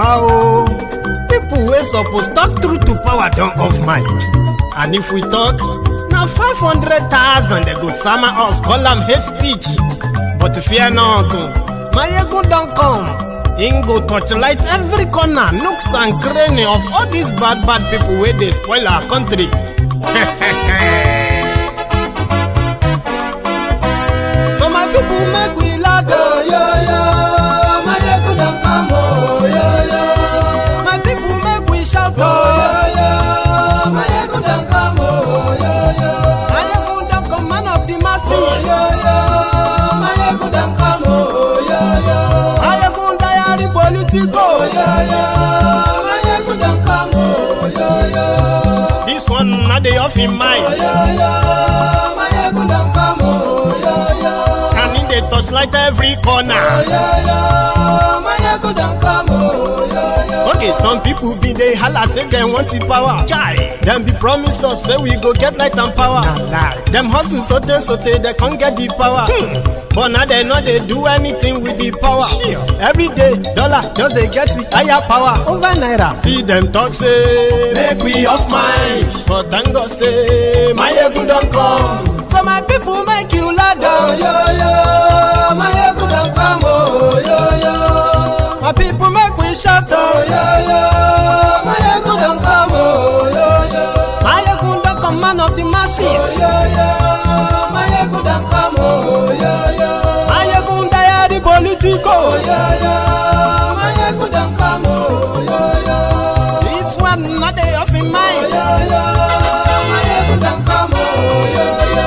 oh. People wey suppose talk true to power don't off mic. And if we talk, now 500,000 they go summer us, call them hate speech. But fear not, Maiyegun don't come. Him go torchlight every corner, nooks and cranny of all these bad people where they spoil our country. So my people make we laugh, oh, yo, yo. Maiyegun don't come, oh, yo, yo. My people make we shout, oh, yo, yo. Maiyegun don't come, oh, yo, yo. Maiyegun don't come, man of the masses, oh, yo, yo. Maiyegun don't come, oh, yo, yo. Maiyegun diary politico, oh, yo, yo. Maiyegun don't come, oh, yo, yo. This one not the off in mind, oh, yo, yo. Maiyegun don't come, oh, yo, yo. And in the touchlight every corner, oh, yo, yo. Maiyegun don't come, oh, yo, yo. Okay, some people be they holla say they want the power. Chai, them be promise us say we go get light and power. Nah. Them hustle sote they can't get the power. But now they know they do anything with the power. Sure. Every day, dollar just they get the higher power over naira. See them talk say make we off mind. But thank God say Maiyegun don't come. So my people make you laugh, oh, yo, yo. Maiyegun don't come, oh, yo, yo. My people make we shout, oh, yo, yo. Maiyegun don't come, oh, yo, yo. Maiyegun don't come, man of the masses, oh, yo, yo. Maiyegun don't come, oh, yo, yo. Maiyegun diary politico, oh, yo, yo. Maiyegun don't come, oh, yo, yo. This one not the off in mind, oh, yo, yo. Maiyegun don't come, oh, yo, yo.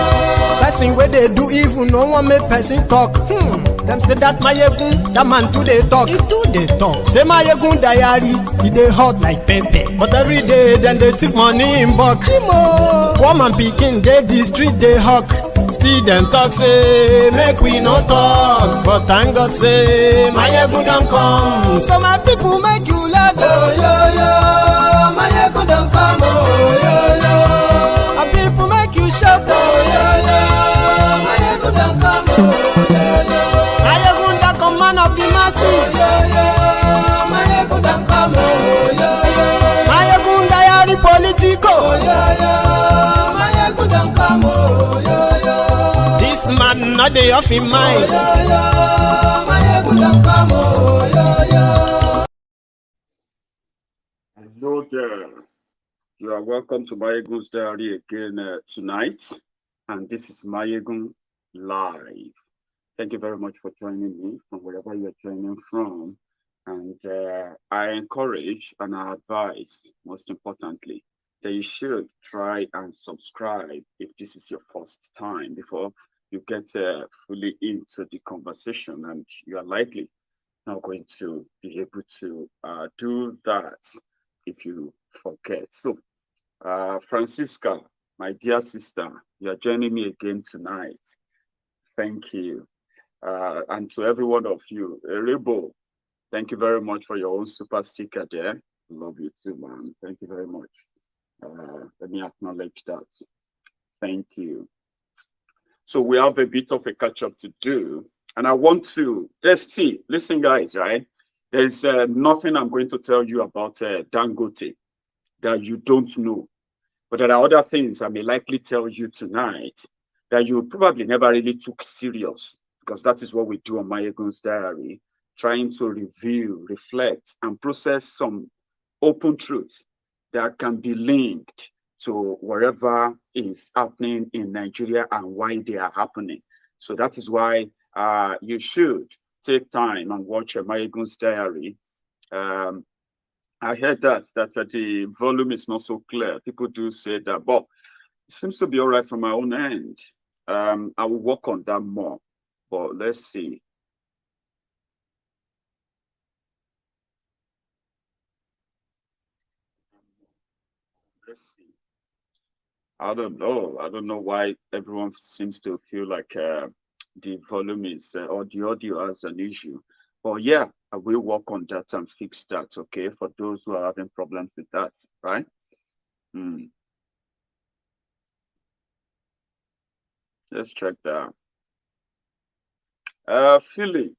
Person where they do evil, no one make person talk. Them say that Maiyegun, that man too they talk. He too they talk. Say Maiyegun diary, he they hot like pepper. But every day, then they take money in bulk. Woman picking, they the street they hawk. Still them talk say, make we no talk. But thank God say, Maiyegun don't come. So my people make you laugh, oh, yo, yo. Maiyegun don't come, oh, yo, yo. My people make you shout, oh, yo, yo. Maiyegun don't come, oh, yo, yo. Maiyegun don't come, man of the masses, oh, yo, yo. Maiyegun don't come, oh, yo, yo. Maiyegun diary politico, oh, yo, yo. Maiyegun don't come, oh, yo, yo. This man not the off in mind, oh, yo, yo. Maiyegun don't come, oh, yo, yo. Hello there. You are welcome to Maiyegun's Diary again tonight. And this is Maiyegun Live. Thank you very much for joining me from wherever you're joining from. And I encourage and I advise, most importantly, that you should try and subscribe if this is your first time before you get fully into the conversation. And you are likely not going to be able to do that if you forget. So, Francisca, my dear sister, you are joining me again tonight. Thank you. And to every one of you, Rebo, thank you very much for your own super sticker there. Love you too, man. Thank you very much. Let me acknowledge that. Thank you. So we have a bit of a catch-up to do. And I want to, listen guys, right? There's nothing I'm going to tell you about Dangote that you don't know. But there are other things I may likely tell you tonight that you probably never really took serious, because that is what we do on Maiyegun's Diary, trying to review, reflect, and process some open truths that can be linked to whatever is happening in Nigeria and why they are happening. So that is why you should take time and watch Maiyegun's Diary. I heard that the volume is not so clear. People do say that, but it seems to be all right from my own end. I will work on that more, but let's see. Let's see. I don't know. I don't know why everyone seems to feel like the volume is or the audio has an issue. But yeah, I will work on that and fix that, okay, for those who are having problems with that, right? Let's check that. Philly,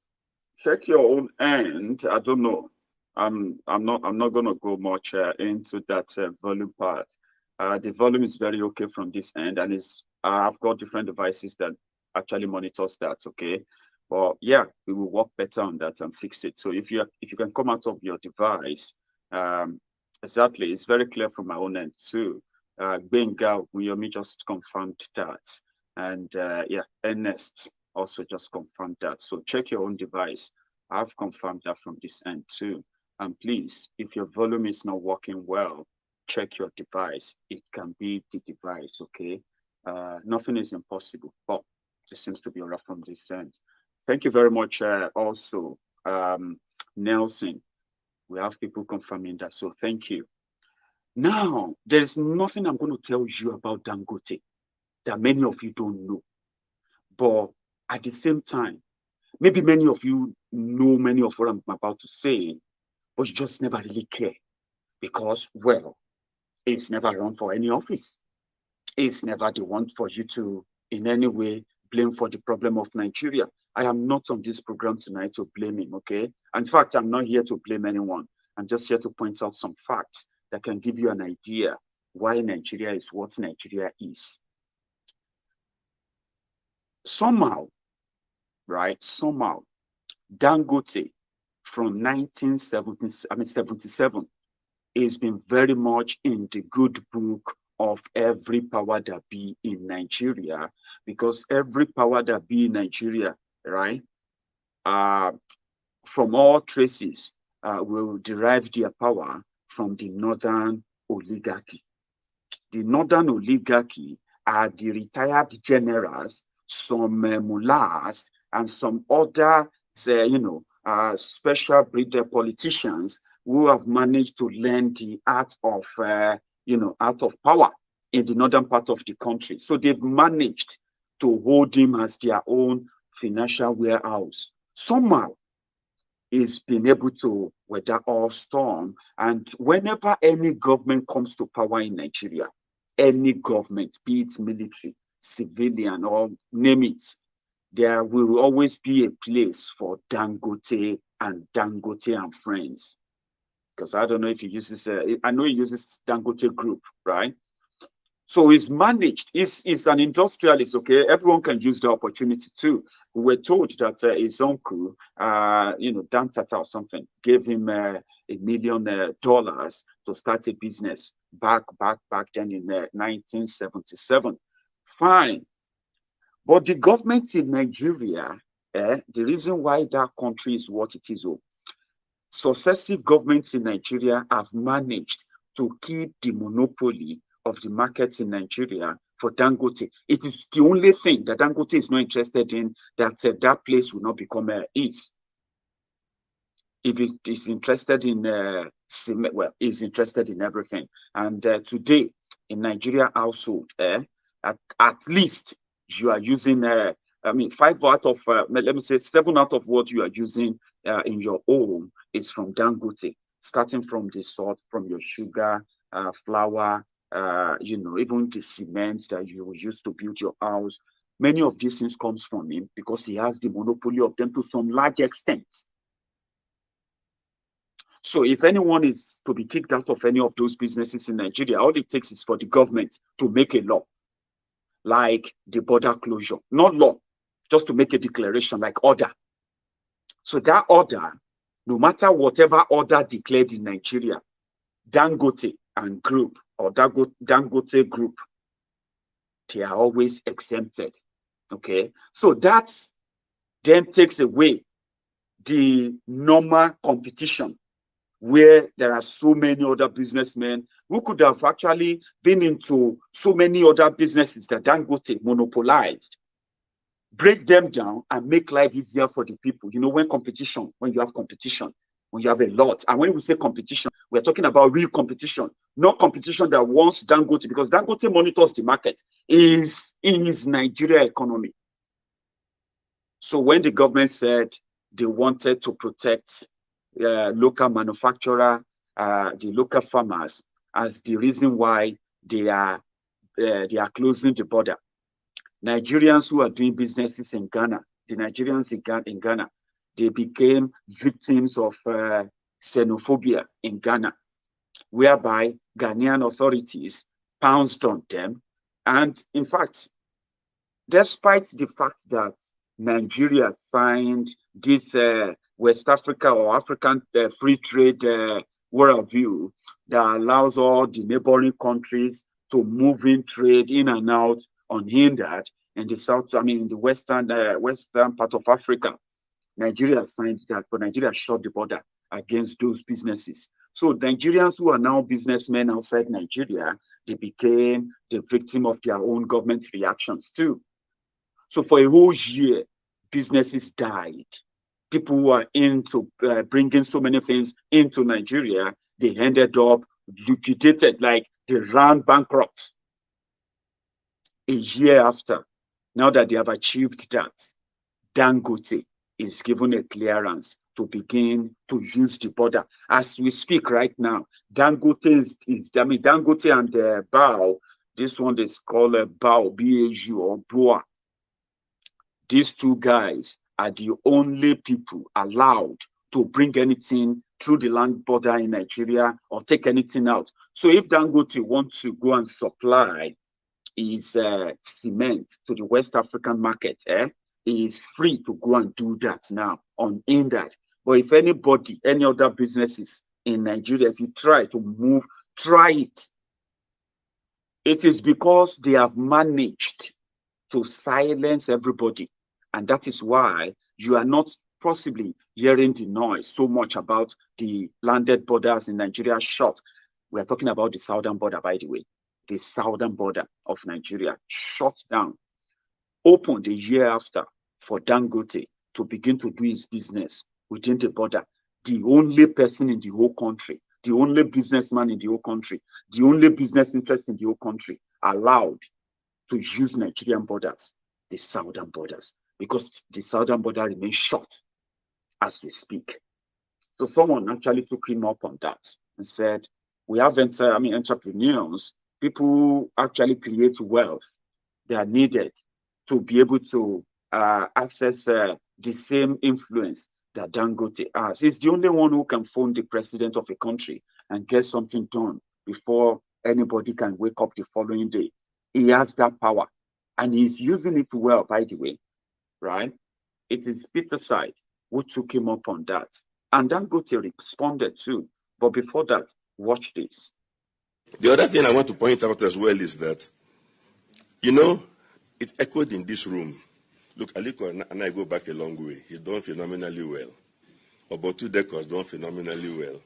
check your own end. I don't know. I'm not going to go much into that volume part. The volume is very okay from this end, and I've got different devices that actually monitors that. Okay, but yeah, we will work better on that and fix it. So if you can come out of your device, exactly, it's very clear from my own end too. Benga Uyomi just confirmed that, and yeah, Ernest also just confirmed that. So check your own device. I've confirmed that from this end too. And please, if your volume is not working well, check your device. It can be the device, okay? Nothing is impossible, but it seems to be all right from this end. Thank you very much also, Nelson. We have people confirming that, so thank you. Now, there's nothing I'm going to tell you about Dangote that many of you don't know. But at the same time, maybe many of you know many of what I'm about to say, but you just never really care because, well, it's never run for any office. It's never the one for you to, in any way, blame for the problem of Nigeria. I am not on this program tonight to blame him, okay? In fact, I'm not here to blame anyone. I'm just here to point out some facts that can give you an idea why Nigeria is what Nigeria is. Somehow, right, somehow, Dangote from 1977 has been very much in the good book of every power that be in Nigeria, because every power that be in Nigeria, right, from all traces will derive their power from the northern oligarchy. The northern oligarchy are the retired generals, some mullahs, and some other, special breed politicians who have managed to learn the art of, art of power in the northern part of the country. So they've managed to hold him as their own financial warehouse. Somehow, he's been able to weather all storm. And whenever any government comes to power in Nigeria, any government, be it military, civilian, or name it, there will always be a place for Dangote and friends. Because I don't know if he uses, I know he uses Dangote Group, right? So he's managed, he's an industrialist, okay? Everyone can use the opportunity too. We were told that his uncle, Dan Tata or something, gave him $1 million to start a business back then in 1977. Fine. But the government in Nigeria, the reason why that country is what it is, successive governments in Nigeria have managed to keep the monopoly of the markets in Nigeria for Dangote. It is the only thing that Dangote is not interested in, that that place will not become is. If it is interested in cement, well, is interested in everything. And today in Nigeria household, at least you are using, 5 out of, let me say 7 out of what you are using in your home is from Dangote, starting from the salt, from your sugar, flour, even the cement that you use to build your house. Many of these things comes from him because he has the monopoly of them to some large extent. So if anyone is to be kicked out of any of those businesses in Nigeria, all it takes is for the government to make a law, like the border closure, not law, just to make a declaration like order. So that order, no matter whatever order declared in Nigeria, Dangote and group, or Dangote group, they are always exempted. Okay, so that then takes away the normal competition where there are so many other businessmen who could have actually been into so many other businesses that Dangote monopolized, break them down and make life easier for the people. You know, when you have competition, when you have a lot, and when we say competition, we're talking about real competition, not competition that wants Dangote, because Dangote monitors the market, is in his Nigeria economy. So when the government said they wanted to protect local manufacturer, the local farmers, as the reason why they are closing the border, Nigerians who are doing businesses in Ghana, the Nigerians in Ghana, they became victims of xenophobia in Ghana, whereby Ghanaian authorities pounced on them. And in fact, despite the fact that Nigeria signed this West Africa or African free trade worldview that allows all the neighboring countries to move in trade in and out unhindered in the south, in the western part of Africa. Nigeria signed that, but Nigeria shut the border against those businesses. So Nigerians who are now businessmen outside Nigeria, they became the victim of their own government reactions too. So for a whole year, businesses died. People who are into bringing so many things into Nigeria, they ended up liquidated, like they ran bankrupt. A year after, now that they have achieved that, Dangote is given a clearance to begin to use the border. As we speak right now, Dangote Dangote and Bao, this one is called Bao, B-A-U or Boa. These two guys are the only people allowed to bring anything through the land border in Nigeria or take anything out. So if Dangote wants to go and supply his cement to the West African market, he is free to go and do that now, unhindered. But if anybody, any other businesses in Nigeria, if you try to try it. It is because they have managed to silence everybody. And that is why you are not possibly hearing the noise so much about the landed borders in Nigeria shut. We are talking about the southern border, by the way. The southern border of Nigeria shut down, opened a year after for Dangote to begin to do his business within the border. The only person in the whole country, the only businessman in the whole country, the only business interest in the whole country allowed to use Nigerian borders, the southern borders, because the southern border remains shut as we speak. So someone actually took him up on that and said, we have entrepreneurs, people who actually create wealth. They are needed to be able to access the same influence that Dangote has. He's the only one who can phone the president of a country and get something done before anybody can wake up the following day. He has that power, and he's using it well, by the way, right? It is Peter Side who took him up on that. And Dangote responded too. But before that, watch this. The other thing I want to point out as well is that, it echoed in this room. Look, Aliko and I go back a long way. He's done phenomenally well. About 2 decades, done phenomenally well.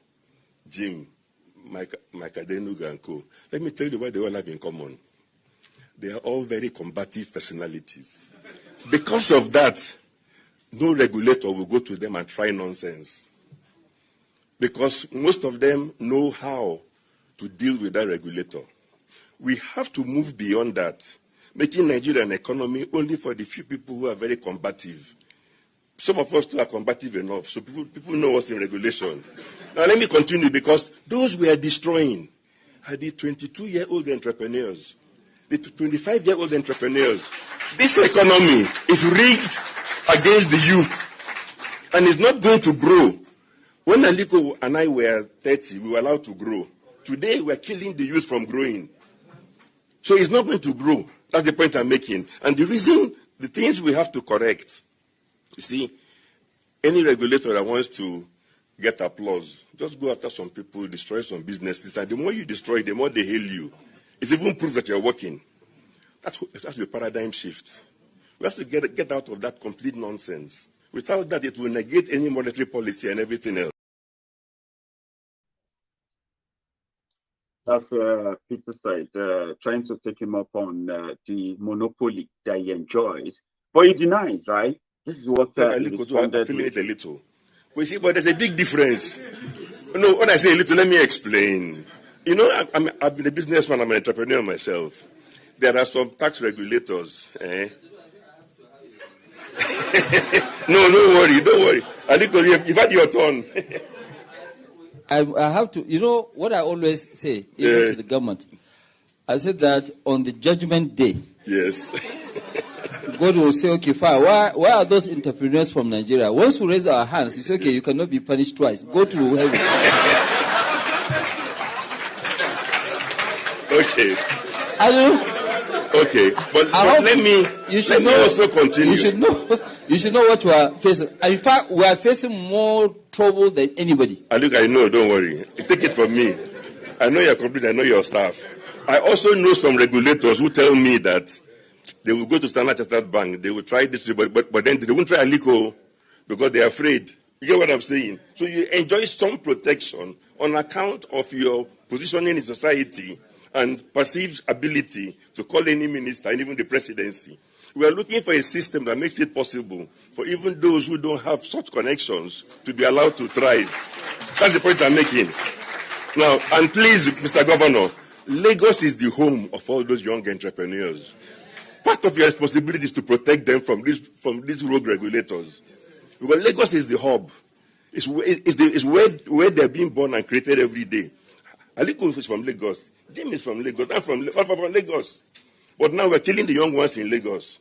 Jim, Mike Adenuga and co. Let me tell you what they all have in common. They are all very combative personalities. Because of that, no regulator will go to them and try nonsense. Because most of them know how to deal with that regulator. We have to move beyond that, making Nigeria an economy only for the few people who are very combative. Some of us too are combative enough, so people know what's in regulation. Now let me continue, because those we are destroying are the 22-year-old entrepreneurs, the 25-year-old entrepreneurs. This economy is rigged against the youth, and it's not going to grow. When Aliko and I were 30, we were allowed to grow. Today, we're killing the youth from growing. So it's not going to grow. That's the point I'm making. And the reason, the things we have to correct, you see, any regulator that wants to get applause, just go after some people, destroy some businesses, and the more you destroy, the more they hail you. It's even proof that you're working. That's the paradigm shift. We have to get out of that complete nonsense. Without that, it will negate any monetary policy and everything else. That's Peter Side trying to take him up on the monopoly that he enjoys. But he denies, right? This is what he responded with. A little. But see, but there's a big difference. No, when I say a little, let me explain. I've been a businessman, I'm an entrepreneur myself. There are some tax regulators. No, don't worry. Aliko, you've had your turn. I have to, what I always say, even to the government, I said that on the judgment day, yes, God will say, okay, fine. Why are those entrepreneurs from Nigeria? Once we raise our hands, it's okay, you cannot be punished twice. Go to heaven. Okay. Okay, but let me also continue. You should know what you are facing. In fact, we are facing more trouble than anybody. I know, don't worry. Take it from me. I know your company, I know your staff. I also know some regulators who tell me that they will go to Standard Chartered Bank, they will try this, but then they won't try Aliko because they're afraid. You get what I'm saying? So you enjoy some protection on account of your positioning in society and perceived ability to call any minister and even the presidency. We are looking for a system that makes it possible for even those who don't have such connections to be allowed to thrive. That's the point I'm making. Now, and please, Mr. Governor, Lagos is the home of all those young entrepreneurs. Part of your responsibility is to protect them from these rogue regulators. Because Lagos is the hub. It's where they're being born and created every day. Aliko is from Lagos. Jim is from Lagos. I'm from Lagos. But now we're killing the young ones in Lagos.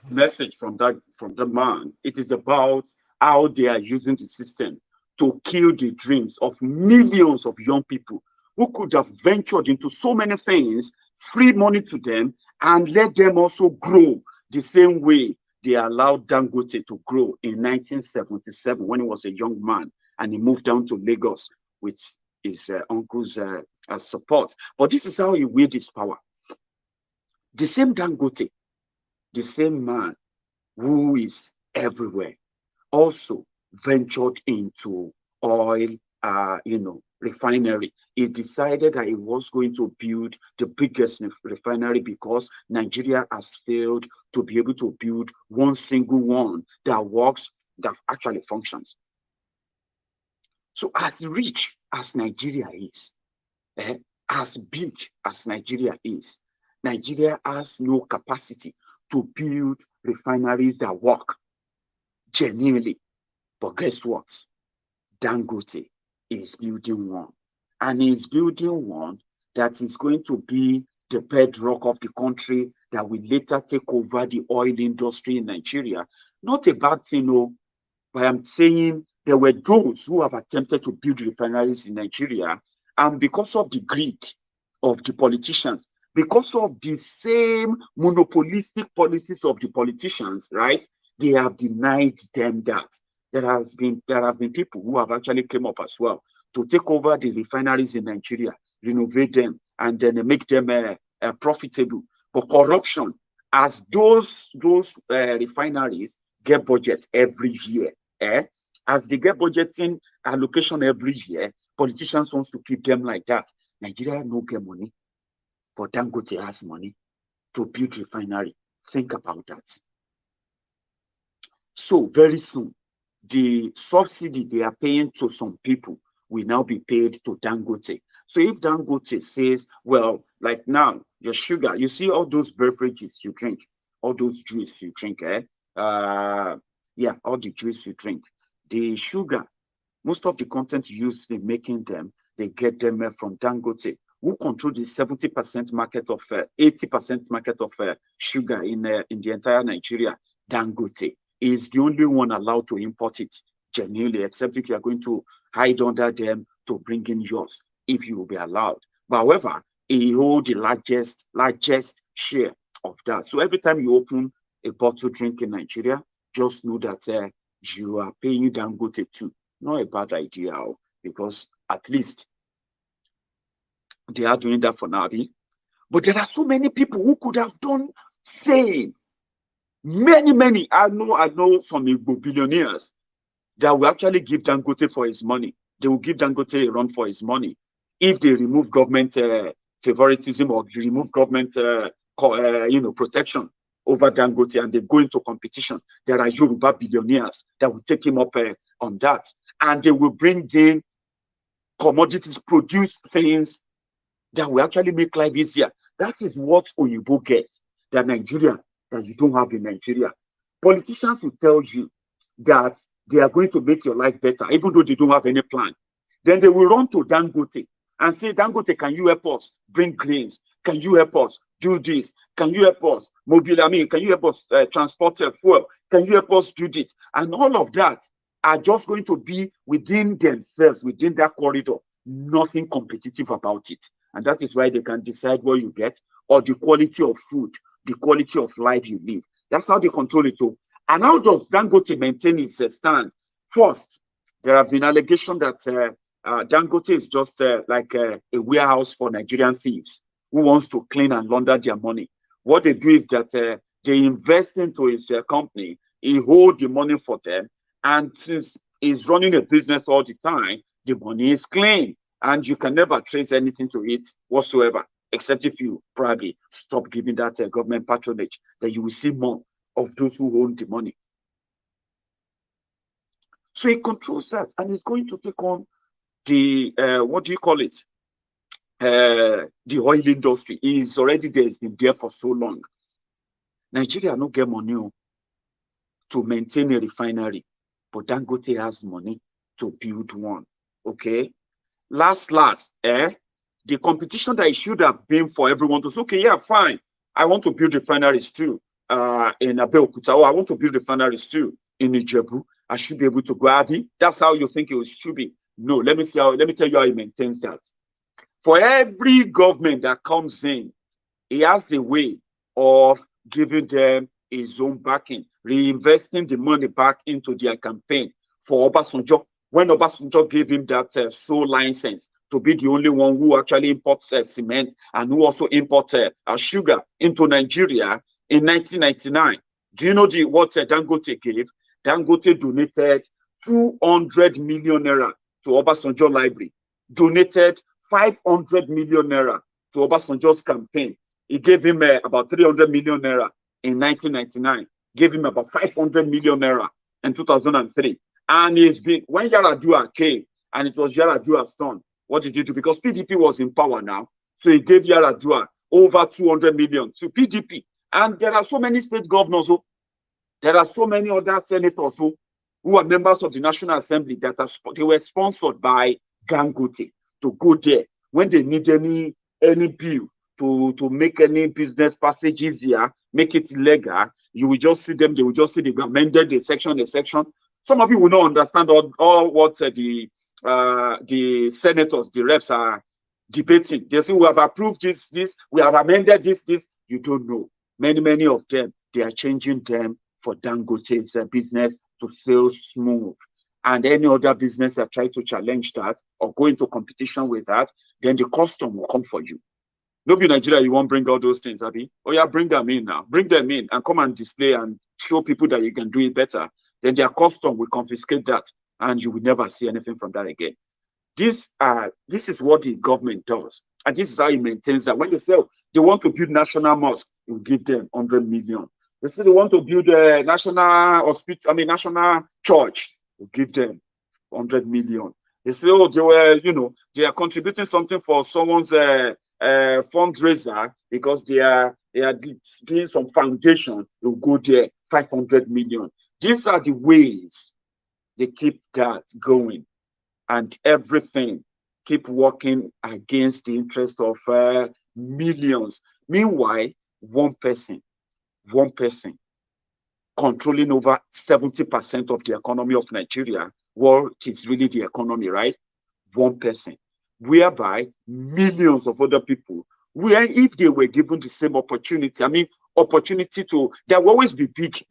Message from the man. It is about how they are using the system to kill the dreams of millions of young people who could have ventured into so many things, free money to them, and let them also grow the same way they allowed Dangote to grow in 1977 when he was a young man and he moved down to Lagos with his uncle's support. But this is how he wields his power. The same Dangote, the same man who is everywhere, also ventured into oil, refinery. He decided that he was going to build the biggest refinery because Nigeria has failed to be able to build one single one that works, that actually functions. So as rich as Nigeria is, as big as Nigeria is, Nigeria has no capacity to build refineries that work genuinely. But guess what? Dangote is building one. And he's building one that is going to be the bedrock of the country that will later take over the oil industry in Nigeria. Not a bad thing, no, but I'm saying there were those who have attempted to build refineries in Nigeria, and because of the greed of the politicians, because of the same monopolistic policies of the politicians, right, they have denied them that. There have been people who have actually come up as well to take over the refineries in Nigeria, renovate them, and then make them profitable. But corruption, as those refineries get budget every year, as they get budgeting allocation every year, politicians want to keep them like that. Nigeria no get money, but Dangote has money to build refinery. Think about that. So very soon, the subsidy they are paying to some people will now be paid to Dangote. So if Dangote says, well, like now, your sugar, you see all those beverages you drink, all those juice you drink, all the juice you drink, the sugar, most of the content used in making them, they get them from Dangote, who control the 70% market of 80% market of sugar in the entire Nigeria. Dangote is the only one allowed to import it genuinely, except if you are going to hide under them to bring in yours, if you will be allowed. But however, he holds the largest share of that. So every time you open a bottle drink in Nigeria, just know that you are paying Dangote too. Not a bad idea, because at least they are doing that for now. But there are so many people who could have done same. Many. I know some Igbo billionaires that will actually give Dangote for his money. They will give Dangote a run for his money if they remove government favoritism or remove government protection over Dangote and they go into competition. There are Yoruba billionaires that will take him up on that, and they will bring in commodities, produce things that will actually make life easier. That is what Oyibo gets, that Nigeria, that you don't have in Nigeria. Politicians will tell you that they are going to make your life better, even though they don't have any plan. Then they will run to Dangote and say, Dangote, can you help us bring grains? Can you help us do this? Can you help us can you help us transport fuel? Can you help us do this? And all of that are just going to be within themselves, within that corridor. Nothing competitive about it. And that is why they can decide what you get, or the quality of food, the quality of life you live. That's how they control it too. And how does Dangote maintain its stand? First, there have been allegations that Dangote is just like a warehouse for Nigerian thieves who wants to clean and launder their money. What they do is that they invest into his company, he holds the money for them, and since he's running a business all the time, the money is clean, and you can never trace anything to it whatsoever, except if you probably stop giving that government patronage, then you will see more of those who own the money. So he controls that, and he's going to take on the, what do you call it? The oil industry. Is already there, it's been there for so long. Nigeria no get money to maintain a refinery, but Dangote has money to build one. Okay, last, the competition that it should have been for everyone to say, okay, yeah, fine, I want to build refineries too in Abeokuta, or I want to build refineries too in Ijebu. I should be able to go Abi. That's how you think it should be. No, let me tell you how he maintains that. For every government that comes in, he has a way of giving them his own backing, reinvesting the money back into their campaign. For Obasanjo, when Obasanjo gave him that sole license to be the only one who actually imports cement and who also imports sugar into Nigeria in 1999. Do you know what Dangote gave? Dangote donated 200 million naira to Obasanjo Library, donated 500 million naira to Obasanjo's campaign. He gave him about 300 million naira in 1999, gave him about 500 million naira in 2003. And it's been, when Yar'Adua came, and it was Yar'Adua's son, what did he do? Because PDP was in power now, so he gave Yar'Adua over 200 million to PDP. And there are so many state governors, there are so many other senators who are members of the National Assembly that they were sponsored by Dangote to go there when they need any bill to make any business passage easier, make it legal. You will just see them, they will just see they amended the section. Some of you will not understand all what the senators, the reps are debating. They say, we have approved this, we have amended this. You don't know. Many of them, they are changing them for Dangote's business to feel smooth. And any other business that try to challenge that or go into competition with that, then the custom will come for you. Nobody in Nigeria, you won't bring all those things, Abi. Oh yeah, bring them in now. Bring them in and come and display and show people that you can do it better. Then their custom will confiscate that, and you will never see anything from that again. This is what the government does, and this is how it maintains that. When they say they want to build national mosque, you give them 100 million. They say they want to build a national hospital, national church, you give them 100 million. They say, oh, they were, they are contributing something for someone's fundraiser because they are doing some foundation. You go there, 500 million. These are the ways they keep that going, and everything keep working against the interest of millions. Meanwhile, one person controlling over 70% of the economy of Nigeria. What is really the economy, right? One person, whereby millions of other people, where if they were given the same opportunity, there will always be big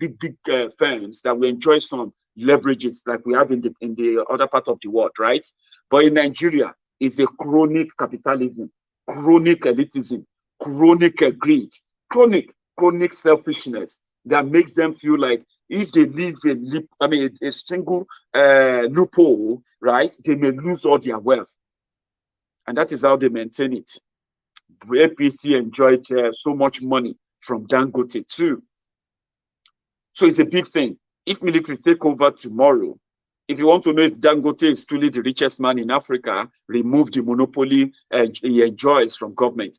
firms that will enjoy some leverages like we have in the other part of the world, right? But in Nigeria, it's a chronic capitalism, chronic elitism, chronic greed, chronic selfishness that makes them feel like if they leave a single loophole, right, they may lose all their wealth. And that is how they maintain it. APC enjoyed so much money from Dangote too. So it's a big thing. If military take over tomorrow, if you want to know if Dangote is truly the richest man in Africa, remove the monopoly he enjoys from government.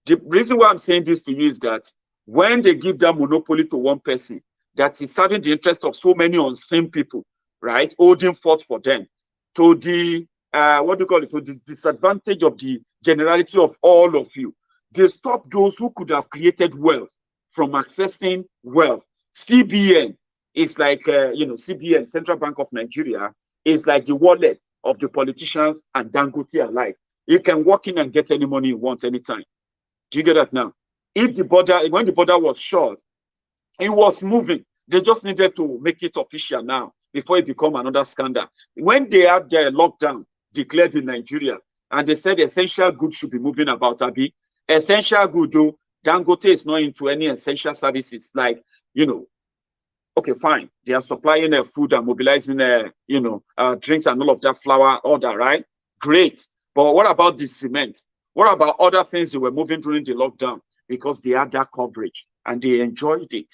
The reason why I'm saying this to you is that when they give that monopoly to one person, that is serving the interest of so many unseen people, right, holding forth for them, to the to the disadvantage of the generality of all of you. They stopped those who could have created wealth from accessing wealth. CBN is like, CBN, Central Bank of Nigeria, is like the wallet of the politicians and Dangote alike. You can walk in and get any money you want anytime. Do you get that now? If the border, when the border was shut, it was moving. They just needed to make it official now before it become another scandal. When they had the lockdown declared in Nigeria, and they said essential goods should be moving about, Abi, essential good, though, Dangote is not into any essential services like, okay, fine. They are supplying food and mobilizing, drinks and all of that, flour, all that, right? Great. But what about the cement? What about other things they were moving during the lockdown? Because they had that coverage and they enjoyed it,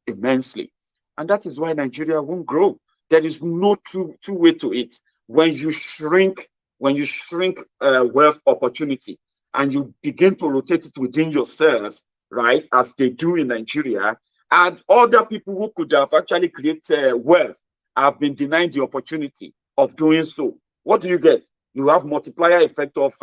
immensely. And that is why Nigeria won't grow. There is no two way to it. When you shrink wealth opportunity and you begin to rotate it within yourselves, right, as they do in Nigeria, and other people who could have actually created wealth have been denied the opportunity of doing so. What do you get? You have multiplier effect of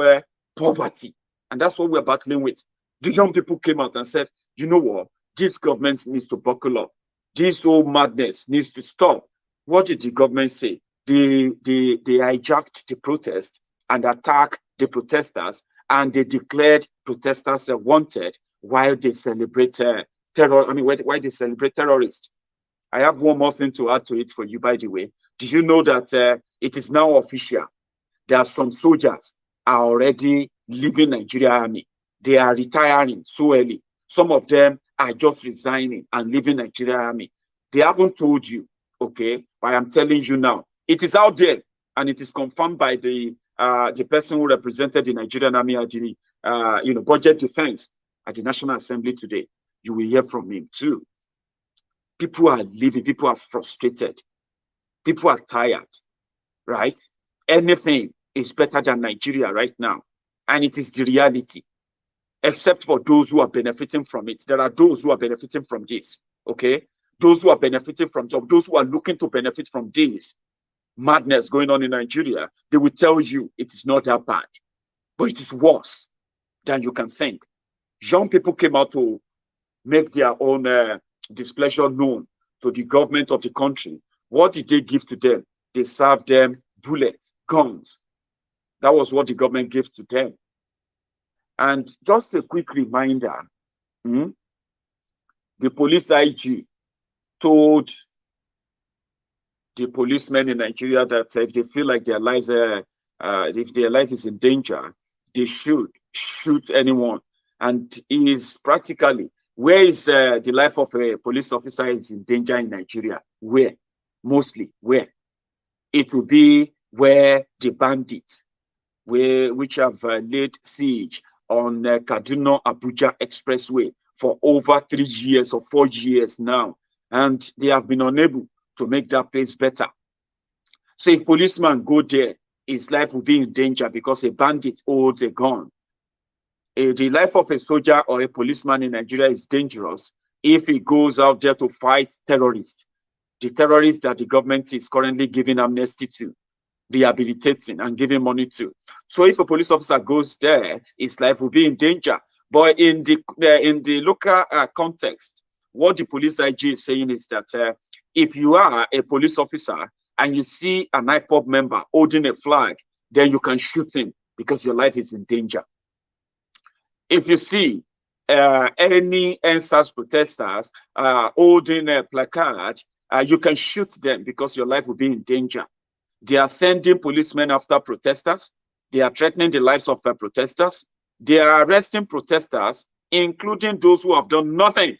poverty. And that's what we're battling with. The young people came out and said, you know what? This government needs to buckle up. This whole madness needs to stop. What did the government say? They hijacked the protest and attacked the protesters, and they declared protesters wanted while they celebrate why they celebrate terrorists. I have one more thing to add to it for you, by the way. Do you know that it is now official? There are some soldiers are already leaving Nigeria Army. They are retiring so early. Some of them are just resigning and leaving Nigeria Army. They haven't told you, okay? But I'm telling you now. It is out there, and it is confirmed by the person who represented the Nigerian Army at the budget defense at the National Assembly today. You will hear from him too. People are leaving. People are frustrated. People are tired, right? Anything is better than Nigeria right now, and it is the reality. Except for those who are benefiting from it. There are those who are benefiting from this, okay? Those who are benefiting from job, those who are looking to benefit from this madness going on in Nigeria, they will tell you it is not that bad, but it is worse than you can think. Young people came out to make their own displeasure known to the government of the country. What did they give to them? They served them bullets, guns. That was what the government gave to them. And just a quick reminder, the police IG told the policemen in Nigeria that if they feel like their lives if their life is in danger, they should shoot anyone. And it is practically, where is the life of a police officer is in danger in Nigeria? Where? Mostly, where? It will be where the bandits, which have laid siege on Kaduna Abuja Expressway for over 3 years or 4 years now, and they have been unable to make that place better. So if policemen go there, his life will be in danger because a bandit holds a gun. The life of a soldier or a policeman in Nigeria is dangerous if he goes out there to fight terrorists, the terrorists that the government is currently giving amnesty to, rehabilitating and giving money to. So if a police officer goes there, his life will be in danger. But in the local context, what the police IG is saying is that if you are a police officer and you see an IPOB member holding a flag, then you can shoot him because your life is in danger. If you see any NSAS protesters holding a placard, you can shoot them because your life will be in danger. They are sending policemen after protesters. They are threatening the lives of protesters. They are arresting protesters, including those who have done nothing.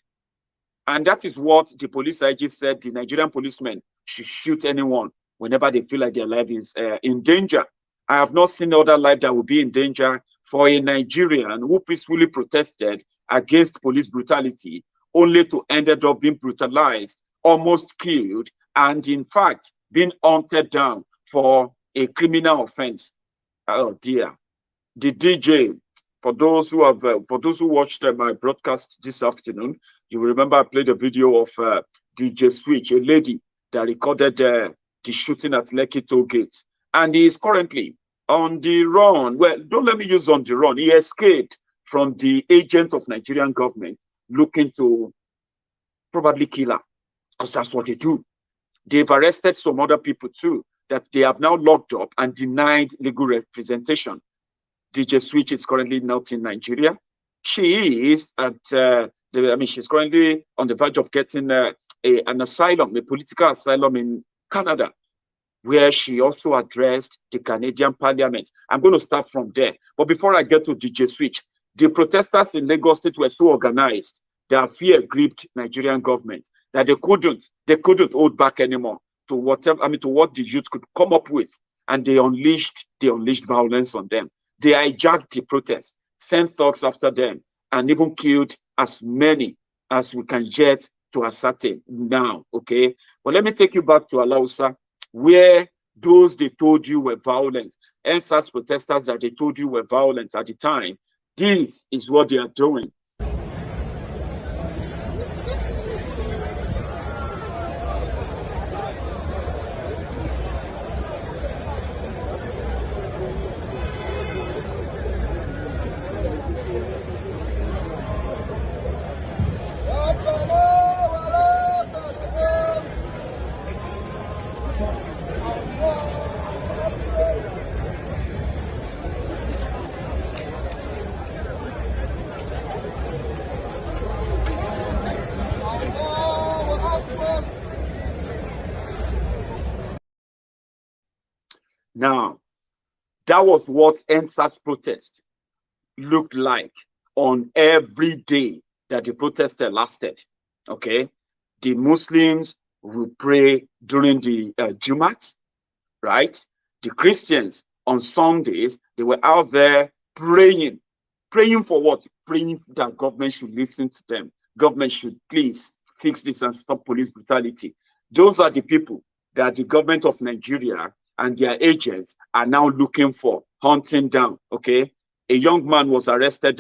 And that is what the police IG said the Nigerian policemen should shoot anyone whenever they feel like their life is in danger. I have not seen other life that will be in danger for a Nigerian who peacefully protested against police brutality, only to ended up being brutalized, almost killed, and in fact, being hunted down for a criminal offense. Oh dear. The DJ, for those who watched my broadcast this afternoon, you will remember I played a video of DJ Switch, a lady that recorded the shooting at Lekki Toll Gate, and he is currently on the run. Well, don't let me use on the run. He escaped from the agents of Nigerian government looking to probably kill her, because that's what they do. They've arrested some other people too that they have now locked up and denied legal representation. DJ Switch is currently not in Nigeria. She is at she's currently on the verge of getting an asylum, a political asylum in Canada, where she also addressed the Canadian Parliament. I'm going to start from there. But before I get to DJ Switch, the protesters in Lagos State were so organized that fear gripped Nigerian government that they couldn't hold back anymore to whatever, to what the youth could come up with, and they unleashed violence on them. They hijacked the protest, sent thugs after them, and even killed as many as we can get to ascertain now. Okay, but let me take you back to Alausa, where those they told you were violent, NSAS protesters that they told you were violent at the time, this is what they are doing. Now, that was what NSAS protest looked like on every day that the protest lasted. Okay, the Muslims will pray during the Jumat, right? The Christians on Sundays, they were out there praying. Praying for what? Praying that government should listen to them. Government should please fix this and stop police brutality. Those are the people that the government of Nigeria and their agents are now looking for, hunting down. Okay, a young man was arrested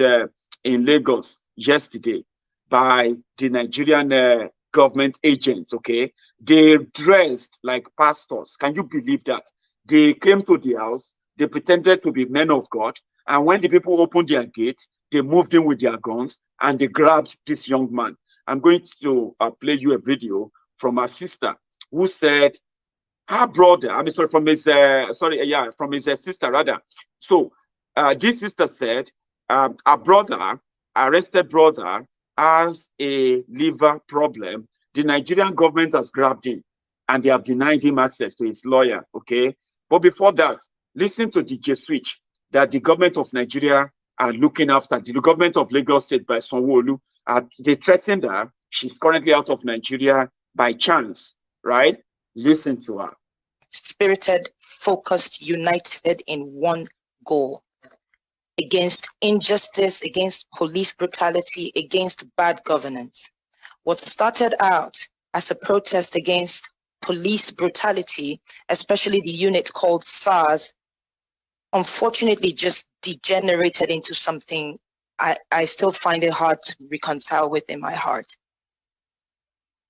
in Lagos yesterday by the Nigerian government agents. Okay, they dressed like pastors. Can you believe that? They came to the house, they pretended to be men of God, and when the people opened their gate, they moved in with their guns and they grabbed this young man. I'm going to play you a video from our sister who said her brother, from his sister rather. So this sister said her brother, arrested brother, has a liver problem. The Nigerian government has grabbed him and they have denied him access to his lawyer. Okay, but before that, listen to DJ Switch that the government of Nigeria are looking after. The government of Lagos State by Sanwo-Olu, they threatened her. She's currently out of Nigeria by chance, right? Listen to her. Spirited, focused, united in one goal: against injustice, against police brutality, against bad governance. What started out as a protest against police brutality, especially the unit called SARS, unfortunately just degenerated into something I still find it hard to reconcile with in my heart.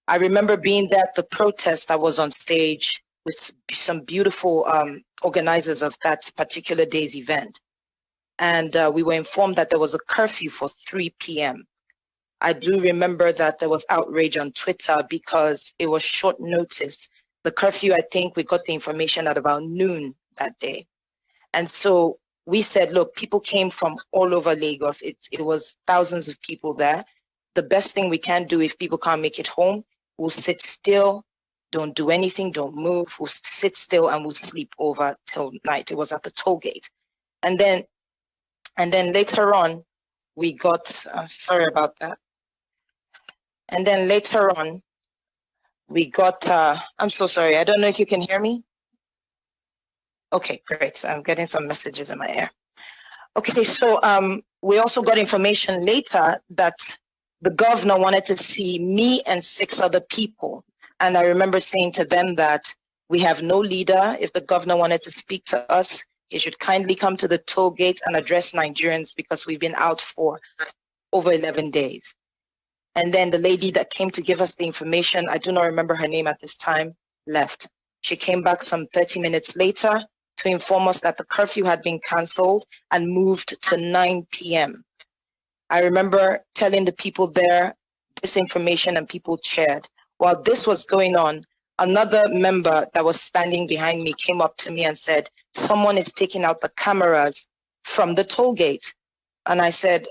I remember being there at the protest. I was on stage with some beautiful organizers of that particular day's event. And we were informed that there was a curfew for 3 p.m. I do remember that there was outrage on Twitter because it was short notice. The curfew, I think we got the information at about noon that day. And so we said, look, people came from all over Lagos. It was thousands of people there. The best thing we can do if people can't make it home, we'll sit still, don't do anything, don't move. We'll sit still and we'll sleep over till night. It was at the toll gate. And then later on, we got, sorry about that. And then later on, we got, I'm so sorry. I don't know if you can hear me. Okay, great. I'm getting some messages in my ear. Okay, so we also got information later that the governor wanted to see me and 6 other people. And I remember saying to them that we have no leader. If the governor wanted to speak to us, he should kindly come to the toll gate and address Nigerians because we've been out for over 11 days. And then the lady that came to give us the information, I do not remember her name at this time, left. She came back some 30 minutes later to inform us that the curfew had been cancelled and moved to 9 p.m. I remember telling the people there this information, and people cheered. While this was going on, another member that was standing behind me came up to me and said, someone is taking out the cameras from the toll gate. And I said,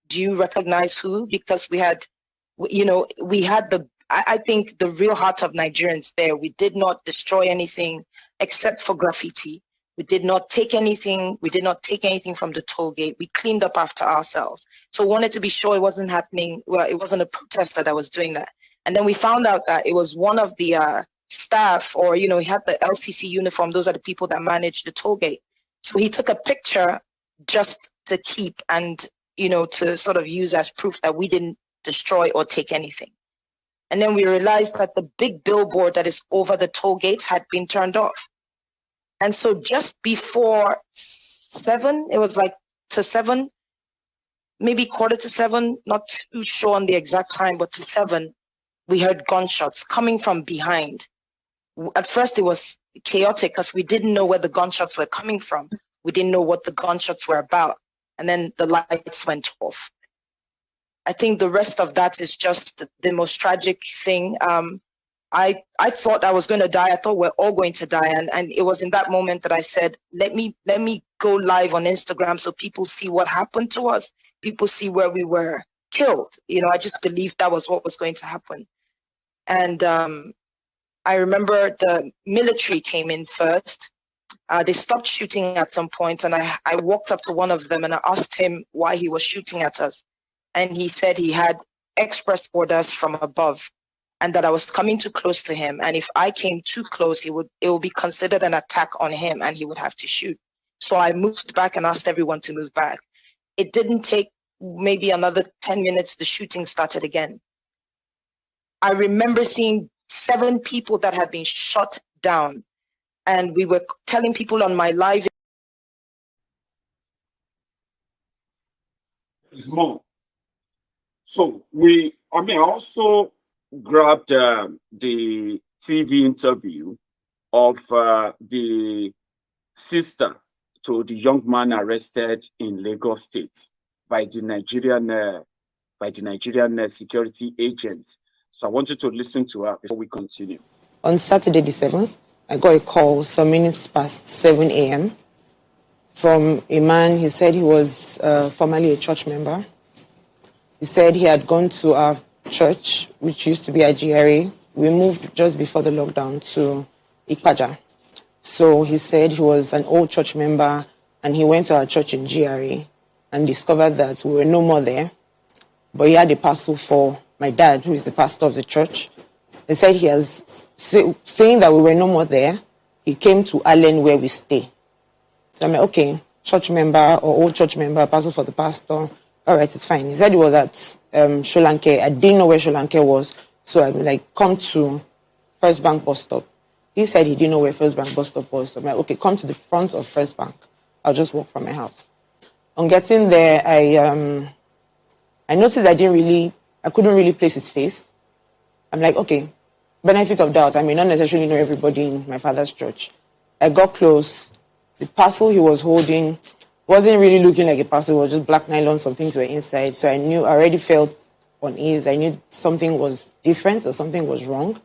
do you recognize who? Because we had I think the real heart of Nigerians there. We did not destroy anything except for graffiti. We did not take anything. We did not take anything from the toll gate. We cleaned up after ourselves. So wanted to be sure it wasn't happening. Well, it wasn't a protester that was doing that. And then we found out that it was one of the staff, or, he had the LCC uniform. Those are the people that manage the toll gate. So he took a picture just to keep and, to sort of use as proof that we didn't destroy or take anything. And then we realized that the big billboard that is over the toll gate had been turned off. And so just before 7, it was like to 7, maybe 6:45, not too sure on the exact time, but to 7, we heard gunshots coming from behind. At first it was chaotic because we didn't know where the gunshots were coming from. We didn't know what the gunshots were about. And then the lights went off. I think the rest of that is just the most tragic thing. I thought I was going to die. I thought we're all going to die. And it was in that moment that I said, let me go live on Instagram so people see what happened to us. People see where we were killed. I just believed that was what was going to happen. And I remember the military came in first. They stopped shooting at some point, and I walked up to one of them and I asked him why he was shooting at us. And he said he had express orders from above and that I was coming too close to him. And if I came too close, it would be considered an attack on him and he would have to shoot. So I moved back and asked everyone to move back. It didn't take maybe another 10 minutes. The shooting started again. I remember seeing 7 people that had been shot down. And we were telling people on my live. There's more. So I also grabbed the TV interview of the sister to the young man arrested in Lagos State by the Nigerian security agents. So I want you to listen to her before we continue. On Saturday the 7th, I got a call some minutes past 7 a.m. from a man. He said he was formerly a church member. He said he had gone to our church, which used to be a GRA. We moved just before the lockdown to Ikpaja. So he said he was an old church member and he went to our church in GRA and discovered that we were no more there. But he had a parcel for my dad, who is the pastor of the church. He said he has, saying that we were no more there, he came to Allen where we stay. So I'm like, okay, church member or old church member, parcel for the pastor. All right, it's fine. He said he was at Sholanke. I didn't know where Sholanke was. So I'm like, come to First Bank bus stop. He said he didn't know where First Bank bus stop was. So I'm like, okay, come to the front of First Bank. I'll just walk from my house. On getting there, I noticed I couldn't really place his face. I'm like, okay, benefit of doubt. I may not necessarily know everybody in my father's church. I got close. The parcel he was holding wasn't really looking like a parcel. It was just black nylon, some things were inside. So I already felt unease. I knew something was different or something was wrong.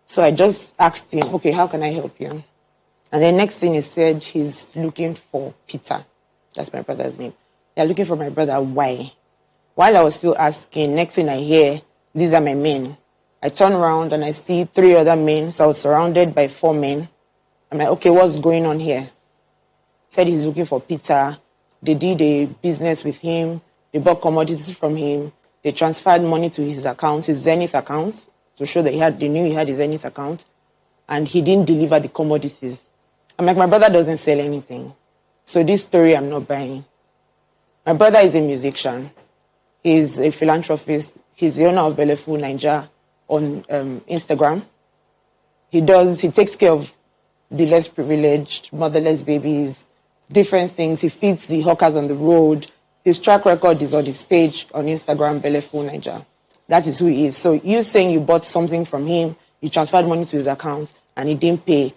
So I just asked him, okay, how can I help you? And the next thing he said, he's looking for Peter. That's my brother's name. They're looking for my brother. Why? While I was still asking, next thing I hear, these are my men. I turn around and I see 3 other men. So I was surrounded by 4 men. I'm like, okay, what's going on here? Said he's looking for Peter. They did a business with him. They bought commodities from him. They transferred money to his account, his Zenith account, to show that they knew he had his Zenith account. And he didn't deliver the commodities. I'm like, my brother doesn't sell anything. So this story I'm not buying. My brother is a musician. He's a philanthropist. He's the owner of Belefu Nigeria on Instagram. He takes care of the less privileged, motherless babies, different things. He feeds the hawkers on the road. His track record is on his page on Instagram, Belefu Nigeria. That is who he is. So you saying you bought something from him, you transferred money to his account, and he didn't pay.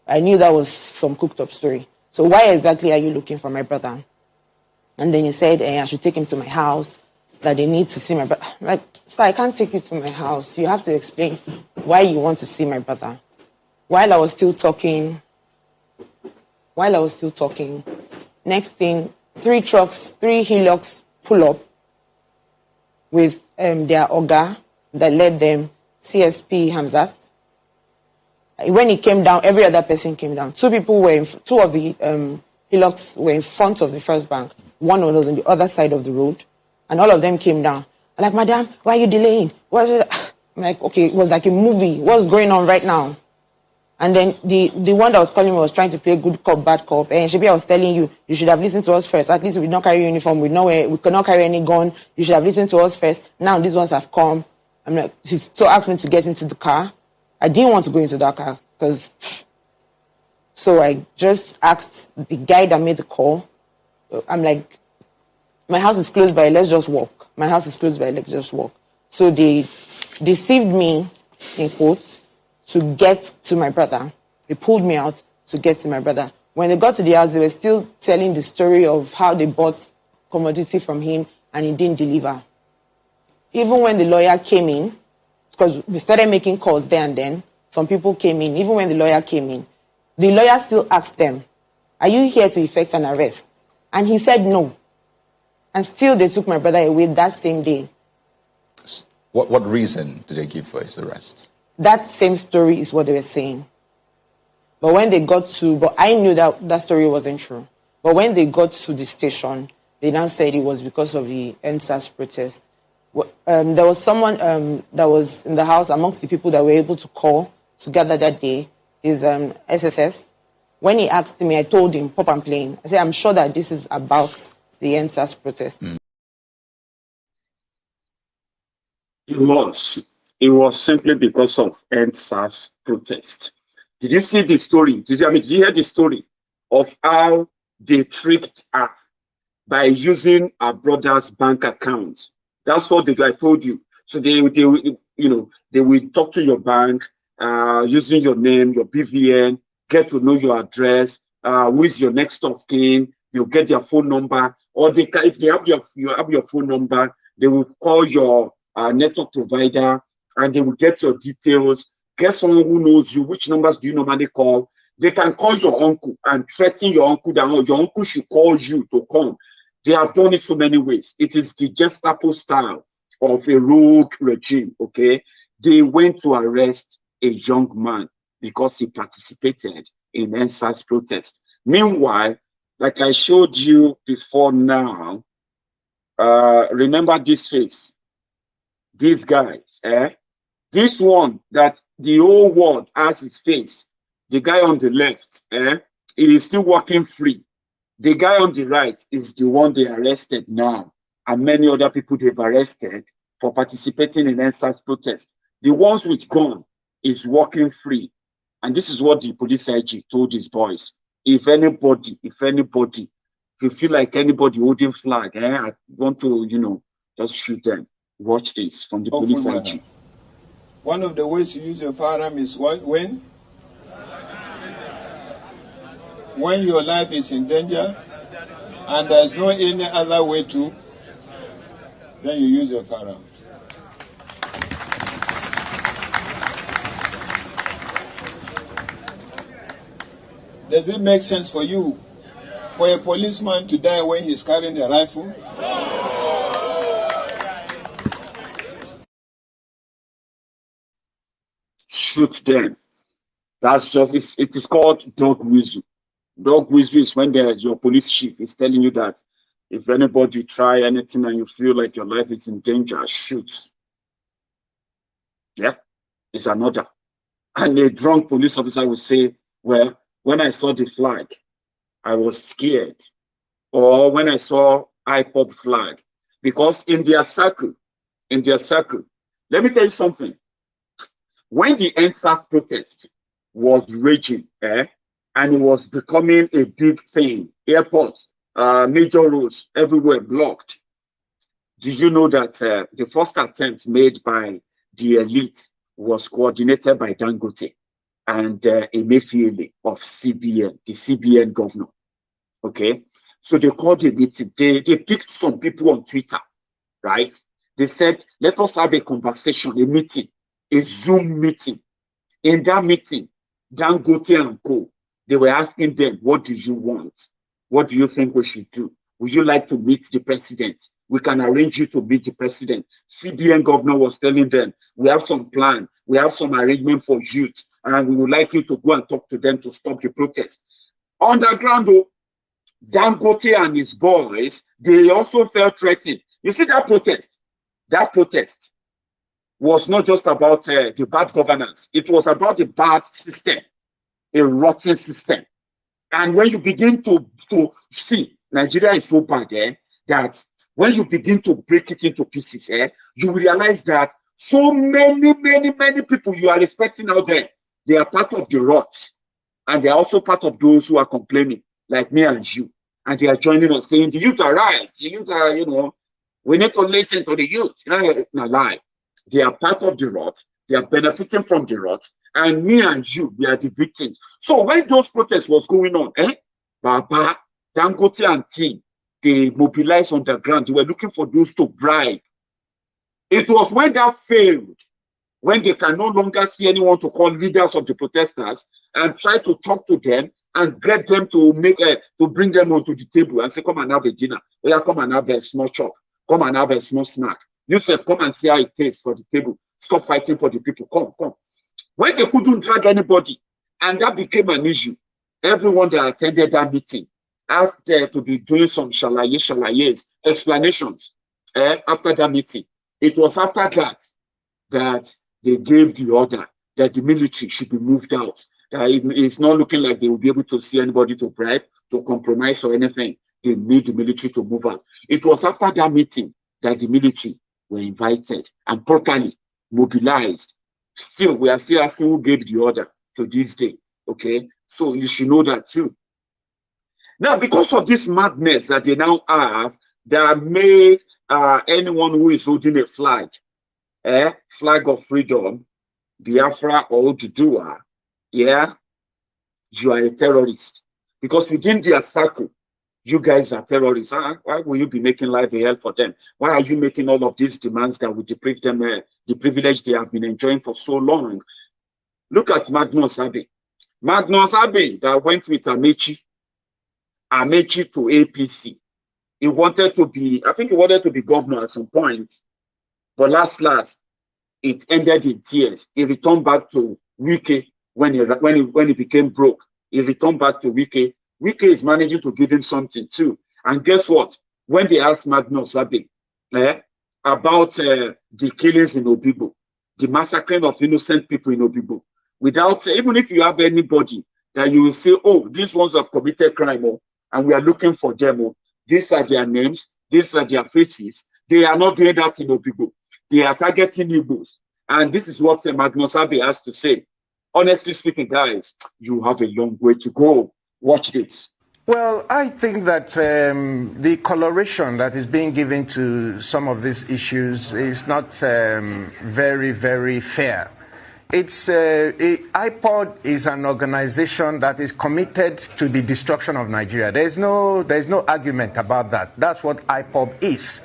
I knew that was some cooked up story. So why exactly are you looking for my brother? And then he said, I should take him to my house, that they need to see my brother. Like, sir, I can't take you to my house. You have to explain why you want to see my brother. While I was still talking, next thing, 3 trucks, 3 Hilux pull up with their Oga that led them, CSP Hamzat. When he came down, every other person came down. 2 people were, 2 of the Hilux were in front of the first bank. 1 was on the other side of the road. And all of them came down. I'm like, madam, why are you delaying? What is it? I'm like, okay, it was like a movie. What's going on right now? And then the one that was calling me was trying to play good cop, bad cop. And Shebi, I was telling you, you should have listened to us first. At least we did not carry uniform. We could not carry any gun. You should have listened to us first. Now these ones have come. I'm like, she so asked me to get into the car. I didn't want to go into that car because. So I just asked the guy that made the call. I'm like, my house is close by. Let's just walk. My house is close by. Let's just walk. So they deceived me, in quotes, to get to my brother. They pulled me out to get to my brother. When they got to the house, they were still telling the story of how they bought commodity from him and he didn't deliver. Even when the lawyer came in, because we started making calls there and then, some people came in. Even when the lawyer came in, the lawyer still asked them, are you here to effect an arrest? And he said no. And still they took my brother away that same day. What reason did they give for his arrest? That same story is what they were saying. But when they got to, but I knew that that story wasn't true. But when they got to the station, they now said it was because of the NSAS protest. There was someone that was in the house amongst the people that were able to call together that day, is SSS. When he asked me, I told him, pop and playing. I said, I'm sure that this is about the NSAS protest. It was simply because of NSAS protest. Did you see the story? Did you hear the story of how they tricked her by using her brother's bank account? That's what I told you. So they will talk to your bank using your name, your BVN, get to know your address, who is your next of kin. You get their phone number, or if they have your phone number, they will call your network provider and they will get your details. Get someone who knows you. Which numbers do you normally call? They can call your uncle and threaten your uncle that your uncle should call you to come. They have done it so many ways. It is the Gestapo style of a rogue regime, okay? They went to arrest a young man because he participated in NSAS protest. Meanwhile, like I showed you before now, remember this face, these guys, this one that the whole world has his face, the guy on the left, he is still walking free. The guy on the right is the one they arrested now, and many other people they've arrested for participating in NSAS protest. The ones with gun is walking free. And this is what the police IG told his boys. If anybody, if you feel like anybody holding flag, I want to, just shoot them. Watch this from the police IG. One of the ways you use your firearm is when your life is in danger and there's no any other way to, then you use your firearm. Does it make sense for you for a policeman to die when he's carrying a rifle? Shoot them. That's just, it is called dog whistle. Dog whistle is when your police chief is telling you that if anybody try anything and you feel like your life is in danger, shoot. Yeah, it's an order. And a drunk police officer will say, well, when I saw the flag, I was scared. Or when I saw IPOB flag, because in their circle, let me tell you something. When the NSAS protest was raging, and it was becoming a big thing, airports, major roads, everywhere blocked. Did you know that the first attempt made by the elite was coordinated by Dangote and Emefiele of CBN, the CBN governor? Okay. So they called a meeting. They picked some people on Twitter, right? They said, let us have a conversation, a meeting, a Zoom meeting. In that meeting, Dangote and Co, they were asking them, what do you want? What do you think we should do? Would you like to meet the president? We can arrange you to meet the president. CBN governor was telling them, we have some plan, we have some arrangement for youth, and we would like you to go and talk to them to stop the protest. Underground, though, Dangote and his boys, they also felt threatened. You see that protest? That protest was not just about the bad governance. It was about the bad system, a rotten system. And when you begin to see, Nigeria is so bad that when you begin to break it into pieces, you realize that so many people you are respecting out there, they are part of the rot. And they are also part of those who are complaining, like me and you. And they are joining us saying, the youth are right. The youth are, we need to listen to the youth. No lie. They are part of the rot. They are benefiting from the rot. And me and you, we are the victims. So when those protests was going on, Baba, Dangote and team, they mobilized on the ground. They were looking for those to bribe. It was when that failed, when they can no longer see anyone to call leaders of the protesters and try to talk to them and get them to bring them onto the table and say, come and have a dinner. Yeah, come and have a small chop. Come and have a small snack. You said, come and see how it tastes for the table. Stop fighting for the people. Come. When they couldn't drag anybody, and that became an issue, everyone that attended that meeting had to be doing some shalayes, explanations after that meeting. It was after that they gave the order that the military should be moved out. It's not looking like they will be able to see anybody to bribe, to compromise or anything. They need the military to move out. It was after that meeting that the military were invited and properly mobilized. Still, we are still asking who gave the order to this day. Okay, so you should know that too. Now, because of this madness that they now have, that made anyone who is holding a flag of freedom, Biafra or Oduduwa, you are a terrorist. Because within their circle, you guys are terrorists. Why will you be making life a hell for them? Why are you making all of these demands that will deprive them the privilege they have been enjoying for so long? Look at Magnus Abe. Magnus Abe that went with Amechi to APC. He wanted to be, I think he wanted to be governor at some point. But last, it ended in tears. He returned back to Wike when he became broke. He returned back to Wike. Wike is managing to give him something too. And guess what? When they asked Magnus Abe about the killings in Obigbo, the massacring of innocent people in Obigbo, without, even if you have anybody that you will say, oh, these ones have committed crime, and we are looking for them, these are their names, these are their faces. They are not doing that in Obigbo. They are targeting Igbos. And this is what Magnus Abe has to say. Honestly speaking, guys, you have a long way to go. Watch this. Well, I think that the coloration that is being given to some of these issues is not very, very fair. IPOB is an organization that is committed to the destruction of Nigeria. There's no argument about that. That's what IPOB is.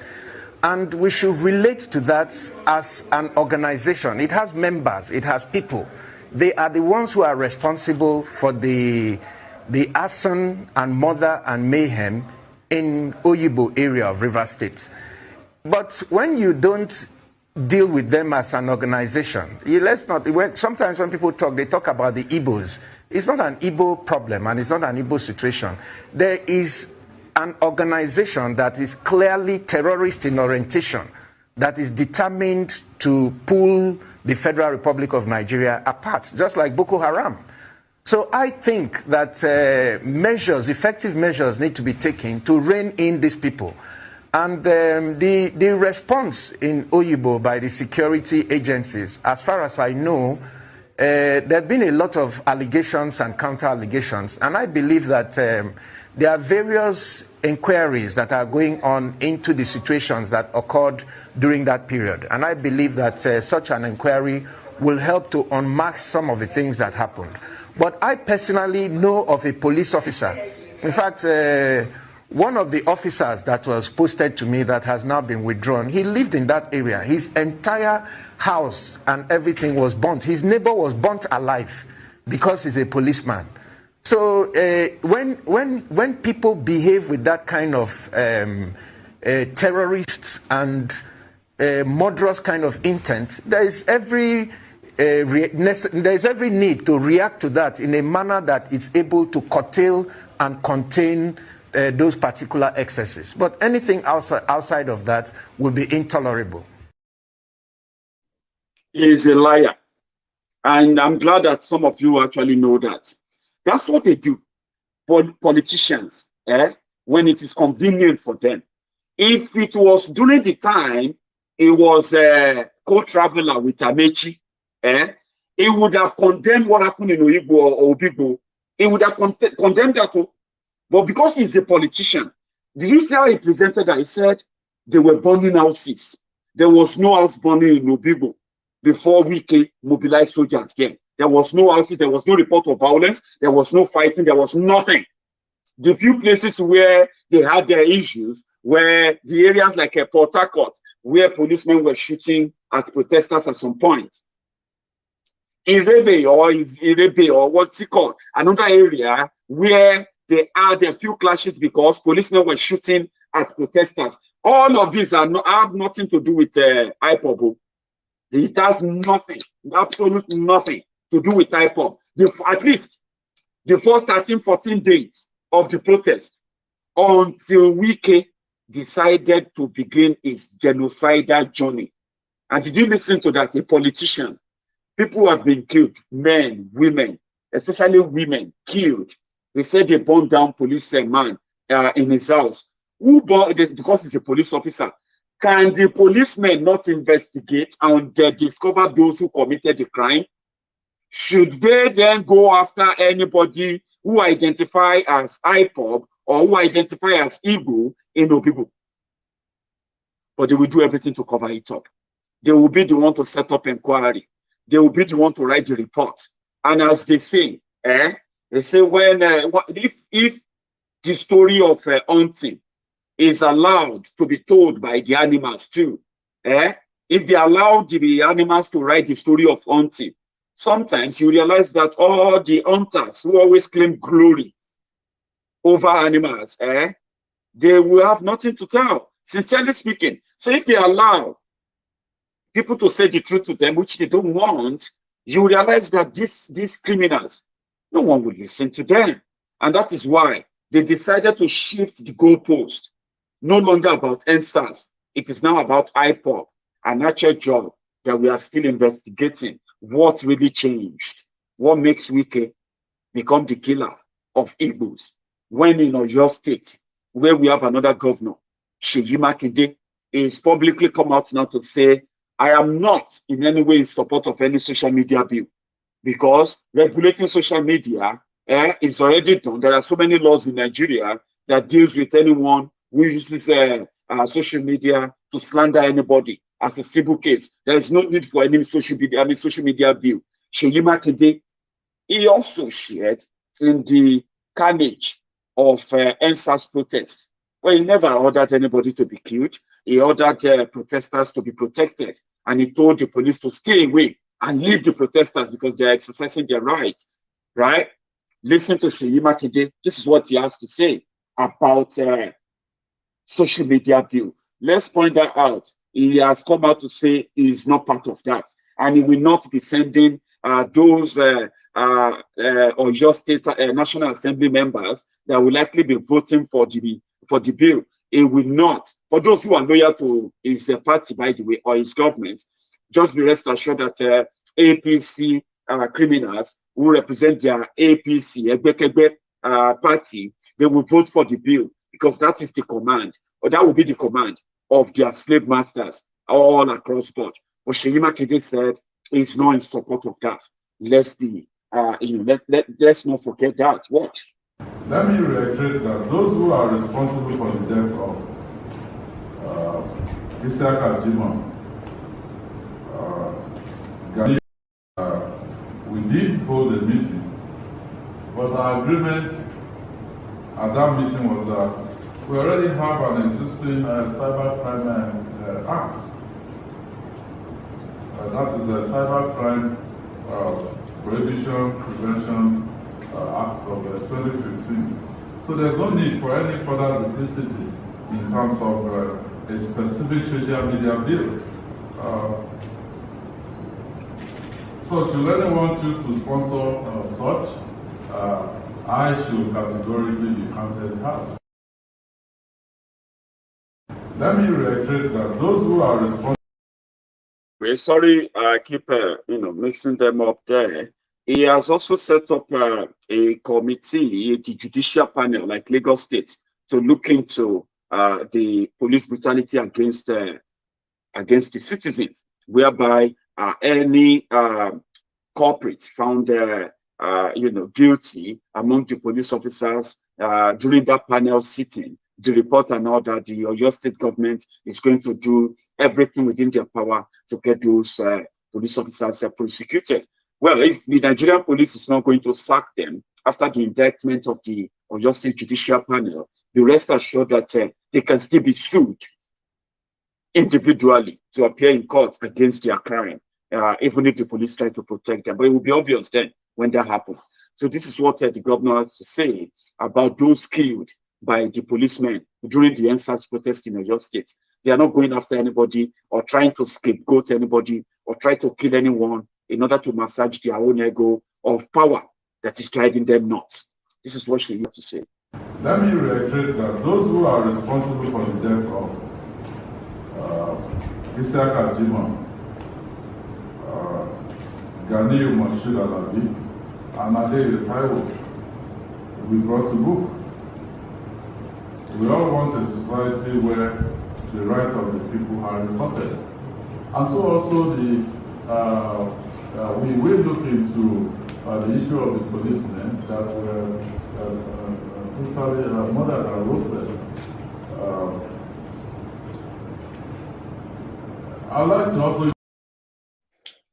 And we should relate to that as an organization. It has members, it has people. They are the ones who are responsible for the arson and murder and mayhem in Oyigbo area of Rivers State. But when you don't deal with them as an organization, sometimes when people talk, they talk about the Igbos. It's not an Igbo problem and it's not an Igbo situation. There is an organization that is clearly terrorist in orientation, that is determined to pull the Federal Republic of Nigeria apart, just like Boko Haram. So I think that effective measures need to be taken to rein in these people. And the response in Oyigbo by the security agencies, as far as I know, there have been a lot of allegations and counter-allegations. And I believe that there are various inquiries that are going on into the situations that occurred during that period. And I believe that such an inquiry will help to unmask some of the things that happened. But I personally know of a police officer. In fact, One of the officers that was posted to me that has now been withdrawn, he lived in that area. His entire house and everything was burnt. His neighbor was burnt alive because he's a policeman. So when people behave with that kind of terrorists and murderous kind of intent, there is every need to react to that in a manner that is able to curtail and contain those particular excesses. But anything outside of that will be intolerable. He is a liar. And I'm glad that some of you actually know that. That's what they do. Politicians, when it is convenient for them. If it was during the time he was a co-traveler with Amechi, he would have condemned what happened in Oyigbo or Obigbo. He would have condemned that too. But because he's a politician, did you see how he presented that? He said they were burning houses. There was no house burning in Obigbo before Wike mobilized soldiers came. There was no houses, there was no report of violence, there was no fighting, there was nothing. The few places where they had their issues were the areas like Port Harcourt, where policemen were shooting at protesters at some point. Irebe or what's it called? Another area where they had a few clashes because policemen were shooting at protesters. All of these have nothing to do with IPOB. It has nothing, absolutely nothing to do with IPOB. At least the first 13, 14 days of the protest until Wike decided to begin his genocidal journey. And did you listen to that? A politician. People have been killed, men, women, especially women, killed. They said they burned down policeman in his house. Who burned this? Because he's a police officer. Can the policemen not investigate and discover those who committed the crime? Should they then go after anybody who identify as IPOB or who identify as Igbo in Obigbo? But they will do everything to cover it up. They will be the one to set up inquiry. They will be the one to write the report. And as they say, they say when if the story of hunting is allowed to be told by the animals too, if they allow the animals to write the story of hunting, sometimes you realize that all the hunters who always claim glory over animals, they will have nothing to tell, sincerely speaking. So if they allow people to say the truth to them, which they don't want, you realize that these criminals, no one will listen to them. And that is why they decided to shift the goalpost. No longer about NSAS. It is now about IPOB, an actual job that we are still investigating. What really changed? What makes Wike become the killer of Igbos? When in Oyo State, where we have another governor, Seyi Makinde, is publicly come out now to say, I am not in any way in support of any social media bill, because regulating social media is already done. There are so many laws in Nigeria that deals with anyone who uses social media to slander anybody as a civil case. There is no need for any social media bill. Seyi Makinde, he also shared in the carnage of NSAS protests, where he never ordered anybody to be killed. He ordered protesters to be protected, and he told the police to stay away and leave the protesters because they are exercising their rights, right? Listen to Seyi Makinde. This is what he has to say about social media bill. Let's point that out. He has come out to say he is not part of that, and he will not be sending those Oyo State National Assembly members that will likely be voting for the bill. He will not. For those who are loyal to his party, by the way, or his government, just be rest assured that APC criminals who represent their APC party, they will vote for the bill, because that is the command, or that will be the command of their slave masters all across board. But Seyi Makinde said he's not in support of that. Let's be, let's not forget that. Watch. Let me reiterate that those who are responsible for the death of Isiaka Jima, we did hold a meeting, but our agreement at that meeting was that we already have an existing cybercrime act. That is a cybercrime prohibition prevention act of 2015. So there's no need for any further duplicity in terms of a specific social media bill. So should anyone choose to sponsor such, I should categorically be counted out. Let me reiterate that those who are responsible. We're sorry, I keep mixing them up there. He has also set up a committee, the judicial panel, like Lagos State, to look into the police brutality against the citizens, whereby any culprit found guilty among the police officers during that panel sitting, the report and all that, the Oyo State government is going to do everything within their power to get those police officers prosecuted. Well, if the Nigerian police is not going to sack them after the indictment of the Oyo State Judicial Panel, the rest assured that they can still be sued individually to appear in court against their crime, even if the police try to protect them. But it will be obvious then when that happens. So this is what the governor has to say about those killed by the policemen during the NSAS protest in Oyo State. They are not going after anybody or trying to scapegoat anybody or try to kill anyone in order to massage their own ego of power that is driving them nuts. This is what she used to say. Let me reiterate that those who are responsible for the death of Isaac Ajima, Ganiyu Moshood Alabi, and Ade Taiwo will be brought to book. We all want a society where the rights of the people are respected. And so also we will look into the issue of the policemen that were brutally murdered and roasted. I'd like to also.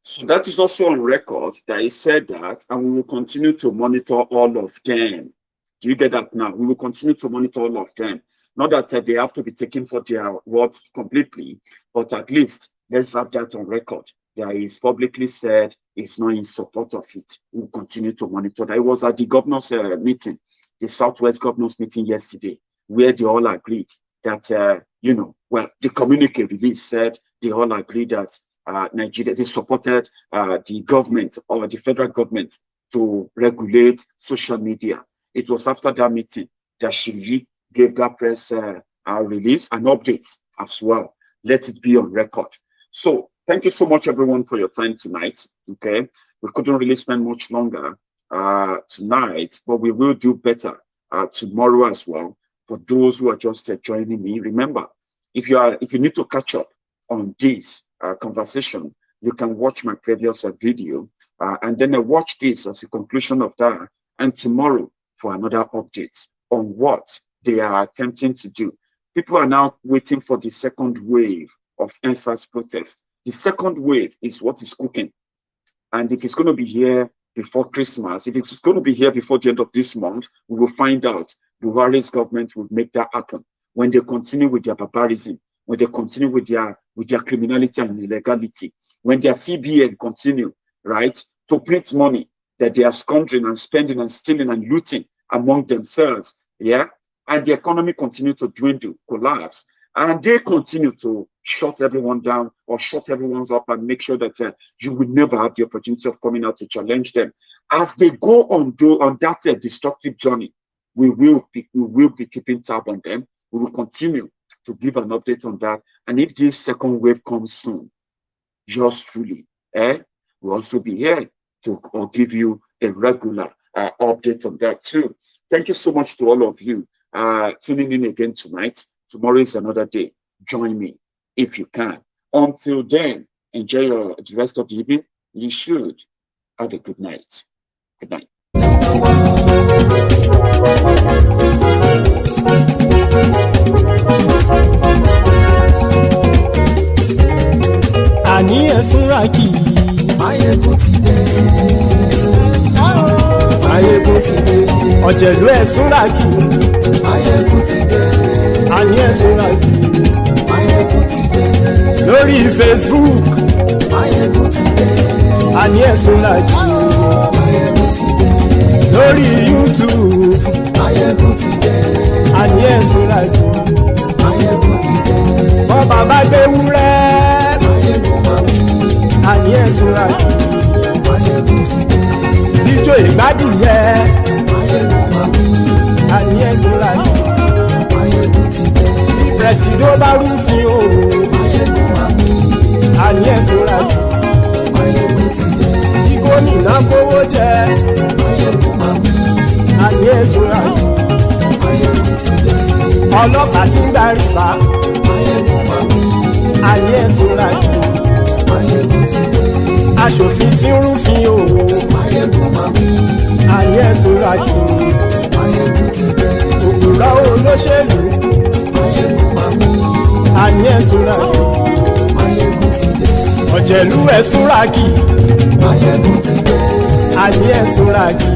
So that is also on record that he said that, and we will continue to monitor all of them. Do you get that now? We will continue to monitor all of them. Not that they have to be taken for their words completely, but at least let's have that on record. That is publicly said it's not in support of it. We will continue to monitor that. It was at the governor's meeting, the Southwest governor's meeting yesterday, where they all agreed that, the communique release said they all agreed that Nigeria, they supported the government or the federal government to regulate social media. It was after that meeting that Seyi gave that press release and updates as well. Let it be on record. So thank you so much, everyone, for your time tonight. Okay, we couldn't really spend much longer tonight, but we will do better tomorrow as well. For those who are just joining me, remember, if you need to catch up on this conversation, you can watch my previous video and then watch this as a conclusion of that, and tomorrow for another update on what they are attempting to do. People are now waiting for the second wave of NSAS protest. The second wave is what is cooking. And if it's going to be here before Christmas, if it's going to be here before the end of this month, we will find out. Buhari's government will make that happen when they continue with their barbarism, when they continue with their criminality and illegality, when their CBN continue, right, to print money that they are squandering and spending and stealing and looting among themselves, yeah, and the economy continue to dwindle, collapse, and they continue to shut everyone down or shut everyone up and make sure that you will never have the opportunity of coming out to challenge them. As they go on that destructive journey, we will be keeping tab on them. We will continue to give an update on that. And if this second wave comes soon, yours truly, we'll also be here to give you a regular update on that too. Thank you so much to all of you tuning in again tonight. Tomorrow is another day. Join me if you can. Until then, enjoy the rest of the evening. You should have a good night. Good night. Àní ẹ̀sùnra kì í. Maiyegun ti dé. Maiyegun ti dé. Ọ̀jẹ̀lú ẹ̀sùnra kì í. Maiyegun ti dé. àní ẹ̀sùn ràjù. Maiyegun ti dé. Lórí Facebook. Maiyegun ti dé. Àní ẹ̀sùn ràjù. Maiyegun ti dé. Lórí YouTube. Maiyegun ti dé. Àní ẹ̀sùn ràjù. Maiyegun ti dé. Bọ́ bàbá gbé wúrẹ́. Maiyegun máa wí. Àní ẹ̀sùn ràjù. Maiyegun ti dé. Ijó ìgbádìyẹ. Maiyegun máa wí. Àní ẹ̀sùn ràjù. Maiyegun ti dé. Presido bá rúfin o. Maiyegun máa wí. Àní ẹ̀sùn ràjù. Maiyegun ti dé. Kí gómìnà kówó jẹ. Maiyegun máa wí. Àní ẹ̀sùn ràjù. Maiyegun ti dé. Ọlọ́pàá tí ń darí bá. Maiyegun máa wí. Àní ẹ̀sùn ràjù. Maiyegun ti dé. Aṣòfin tí ń rúfin o. Maiyegun máa wí. Àní ẹ̀sùn ràjù. Maiyegun ti dé. Òkúra olóṣèlú. Maiyegun máa wí. Àní ẹ̀sùn ràjù. Maiyegun ti dé. Ọ̀jẹ̀lú ẹ̀sùn ràgì. Maiyegun ti dé. Àní ẹ̀sùn ràgì.